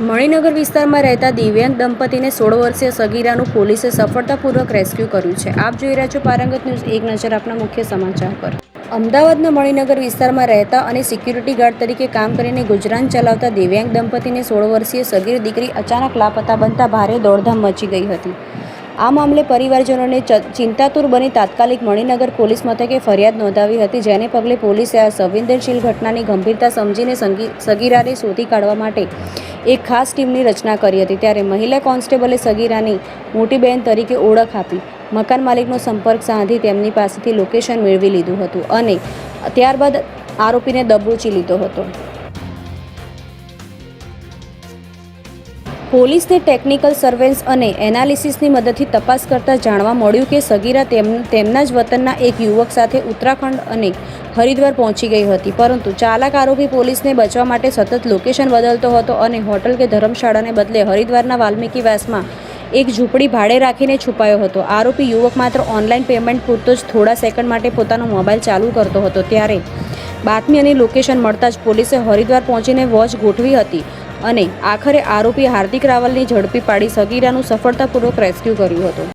મણિનગર વિસ્તારમાં રહેતા દિવ્યાંગ દંપતીને 16 વર્ષીય સગીરાનું પોલીસે સફળતાપૂર્વક રેસ્ક્યુ કર્યું છે। આપ જોઈ રહ્યા છો પારંગત ન્યૂઝ। એક નજર આપના મુખ્ય સમાચાર પર। અમદાવાદના મણિનગર વિસ્તારમાં રહેતા અને સિક્યુરિટી ગાર્ડ તરીકે કામ કરીને ગુજરાન ચલાવતા દિવ્યાંગ દંપતીને 16 વર્ષીય સગીર દીકરી અચાનક લાપતા બનતા ભારે દોડધામ મચી ગઈ હતી। આ મામલે પરિવારજનોને ચિંતાતુર બની તાત્કાલિક મણિનગર પોલીસ મથકે ફરિયાદ નોંધાવી હતી, જેને પગલે પોલીસે આ સંવેદનશીલ ઘટનાની ગંભીરતા સમજીને સગીરાને શોધી કાઢવા માટે એક ખાસ ટીમની રચના કરી હતી। ત્યારે મહિલા કોન્સ્ટેબલે સગીરાની મોટી બહેન તરીકે ઓળખ આપી મકાન માલિકનો સંપર્ક સાધી તેમની પાસેથી લોકેશન મેળવી લીધું હતું અને ત્યારબાદ આરોપીને દબોચી લીધો હતો। પોલીસને ટેકનિકલ સર્વેલન્સ અને એનાલિસિસની મદદથી તપાસ કરતાં જાણવા મળ્યું કે સગીરા તેમના જ વતનના એક યુવક સાથે ઉત્તરાખંડ અને હરિદ્વાર પહોંચી ગઈ હતી, પરંતુ ચાલાક આરોપી પોલીસને બચવા માટે સતત લોકેશન બદલતો હતો અને હોટલ કે ધર્મશાળાને બદલે હરિદ્વારના વાલ્મીકીવાસમાં એક ઝૂંપડી ભાડે રાખીને છુપાયો હતો। આરોપી યુવક માત્ર ઓનલાઈન પેમેન્ટ પૂરતો જ થોડા સેકન્ડ માટે પોતાનો મોબાઈલ ચાલુ કરતો હતો। ત્યારે બાતમી અને લોકેશન મળતા જ પોલીસે હરિદ્વાર પહોંચીને વોચ ગોઠવી હતી અને આખરે આરોપી હાર્દિક રાવલની ઝડપી પાડી સગીરાનું સફળતાપૂર્વક રેસ્ક્યુ કર્યું હતું।